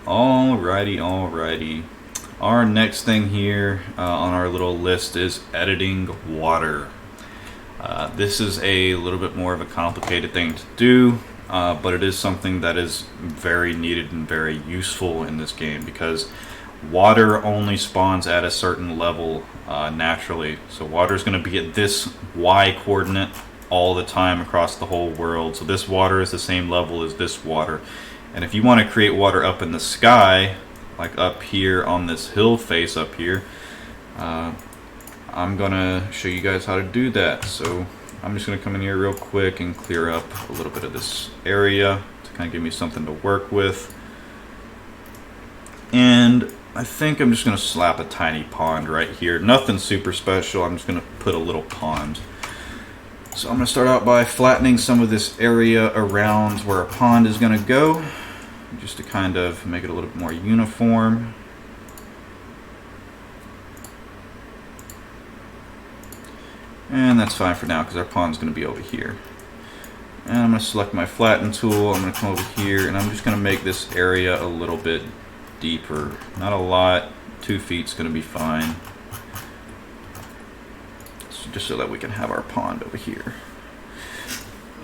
Alrighty. Our next thing here on our little list is editing water. This is a little bit more of a complicated thing to do, but it is something that is very needed and very useful in this game because water only spawns at a certain level naturally. So water is going to be at this Y coordinate all the time across the whole world. So this water is the same level as this water. And if you want to create water up in the sky, like up here on this hill face up here, I'm gonna show you guys how to do that. So I'm just gonna come in here real quick and clear up a little bit of this area to kind of give me something to work with. And I think I'm just gonna slap a tiny pond right here. Nothing super special, I'm just gonna put a little pond. So I'm gonna start out by flattening some of this area around where a pond is gonna go, just to kind of make it a little bit more uniform. And that's fine for now because our pond's going to be over here. And I'm going to select my flatten tool. I'm going to come over here and I'm just going to make this area a little bit deeper. Not a lot. 2 feet's going to be fine. So just so that we can have our pond over here.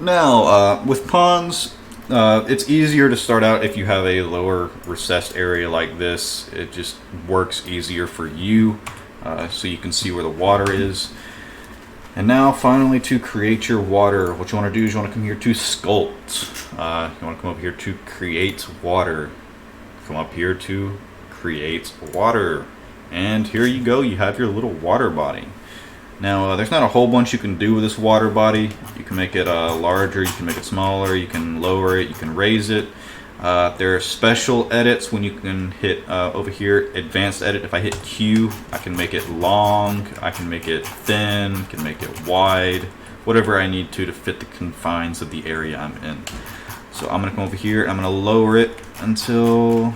Now, with ponds, it's easier to start out if you have a lower recessed area like this. It just works easier for you, so you can see where the water is. And now finally, to create your water, what you want to do is you want to come here to sculpt. You want to come up here to create water. Come up here to create water. And here you go, you have your little water body. Now, there's not a whole bunch you can do with this water body. You can make it larger, you can make it smaller, you can lower it, you can raise it. There are special edits when you can hit over here, advanced edit. If I hit Q, I can make it long, I can make it thin, I can make it wide, whatever I need to fit the confines of the area I'm in. So I'm going to come over here, I'm going to lower it until...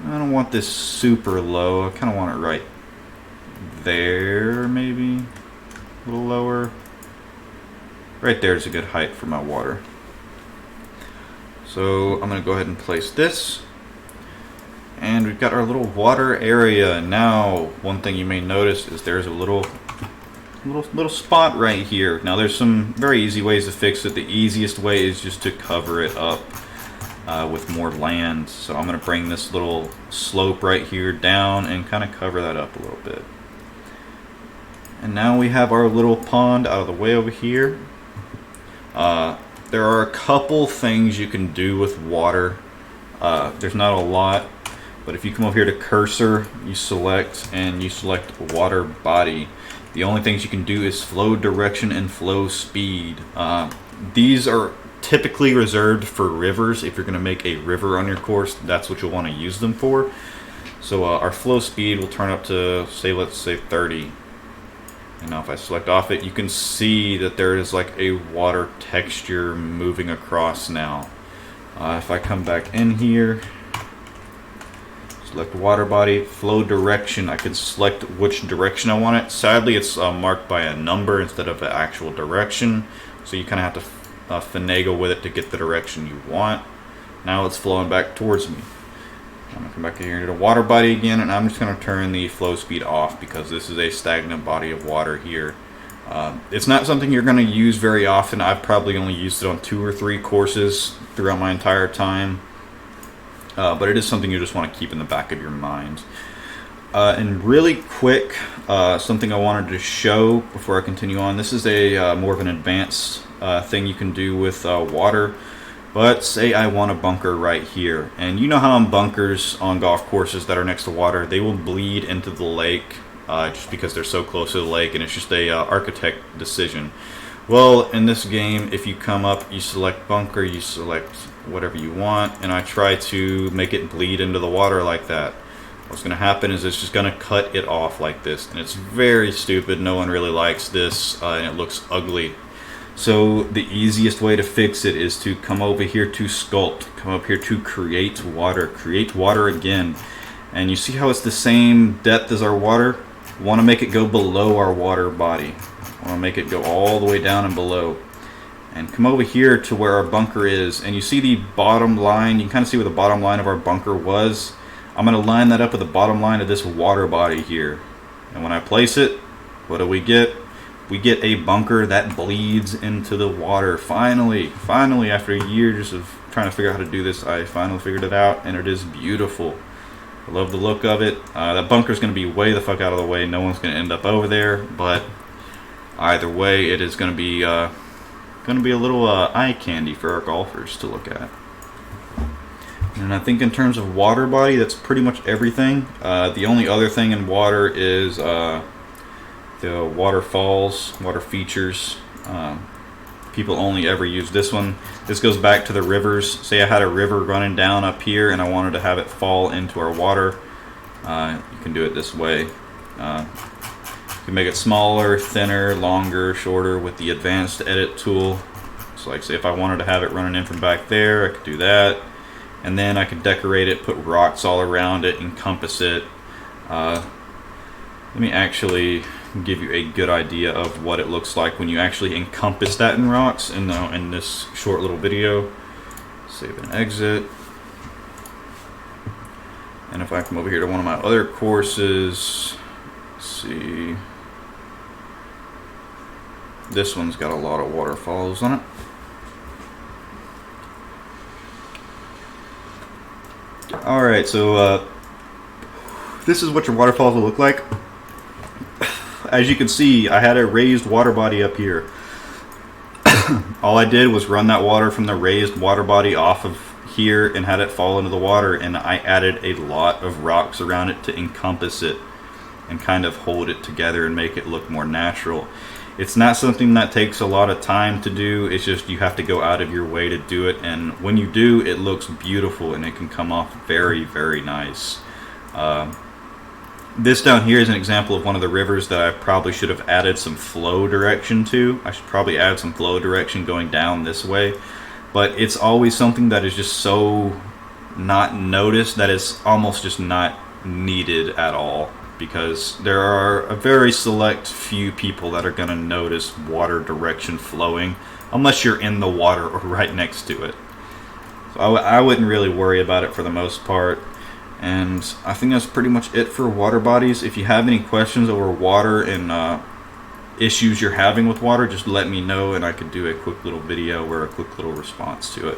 I don't want this super low, I kind of want it right there, maybe a little lower. Right there is a good height for my water. So I'm going to go ahead and place this, and we've got our little water area. Now, one thing you may notice is there's a little spot right here. Now, there's some very easy ways to fix it. The easiest way is just to cover it up with more land. So I'm going to bring this little slope right here down and kind of cover that up a little bit. And now we have our little pond out of the way over here. There are a couple things you can do with water. There's not a lot, but if you come over here to cursor, you select water body. The only things you can do is flow direction and flow speed. These are typically reserved for rivers. If you're going to make a river on your course, that's what you'll want to use them for. So our flow speed will turn up to, let's say 30. And now if I select off it, you can see that there is like a water texture moving across now. If I come back in here, select water body, flow direction, I can select which direction I want it. Sadly, it's marked by a number instead of an actual direction. So you kind of have to finagle with it to get the direction you want. Now it's flowing back towards me. I'm going to come back here to the water body again, and I'm just going to turn the flow speed off because this is a stagnant body of water here. It's not something you're going to use very often. I've probably only used it on 2 or 3 courses throughout my entire time. But it is something you just want to keep in the back of your mind. And really quick, something I wanted to show before I continue on. This is a more of an advanced thing you can do with water. But say I want a bunker right here, and you know how on bunkers on golf courses that are next to water, they will bleed into the lake just because they're so close to the lake, and it's just a architect decision. Well, in this game, if you come up, you select bunker, you select whatever you want, and I try to make it bleed into the water like that. What's going to happen is it's just going to cut it off like this, and it's very stupid. No one really likes this, and it looks ugly. So the easiest way to fix it is to come over here to sculpt, come up here to create water again. And you see how it's the same depth as our water? We want to make it go below our water body. I want to make it go all the way down and below. and come over here to where our bunker is, and you see the bottom line. You can kind of see where the bottom line of our bunker was. I'm going to line that up with the bottom line of this water body here, and when I place it, what do we get? We get a bunker that bleeds into the water. Finally, after a year just of trying to figure out how to do this, I finally figured it out, and it is beautiful. I love the look of it. That bunker is going to be way the fuck out of the way. No one's going to end up over there, but either way, it is going to be a little eye candy for our golfers to look at. And I think in terms of water body, that's pretty much everything. The only other thing in water is the waterfalls, water features. People only ever use this one. This goes back to the rivers. Say I had a river running down up here and I wanted to have it fall into our water. You can do it this way. You can make it smaller, thinner, longer, shorter with the advanced edit tool. So like say if I wanted to have it running in from back there, I could do that. And then I could decorate it, put rocks all around it, encompass it. Let me actually give you a good idea of what it looks like when you actually encompass that in rocks in this short little video. Save and exit. And if I come over here to one of my other courses, let's see. This one's got a lot of waterfalls on it. Alright, so this is what your waterfalls will look like. As you can see, I had a raised water body up here. All I did was run that water from the raised water body off of here and had it fall into the water, and I added a lot of rocks around it to encompass it and kind of hold it together and make it look more natural. It's not something that takes a lot of time to do. It's just you have to go out of your way to do it, and when you do, it looks beautiful and it can come off very, very nice. This down here is an example of one of the rivers that I probably should have added some flow direction to. I should probably add some flow direction going down this way, but it's always something that is just so not noticed that it's almost just not needed at all, because there are a very select few people that are going to notice water direction flowing unless you're in the water or right next to it. So I wouldn't really worry about it for the most part. And I think that's pretty much it for water bodies. If you have any questions over water and issues you're having with water, just let me know and I could do a quick little video or a quick little response to it.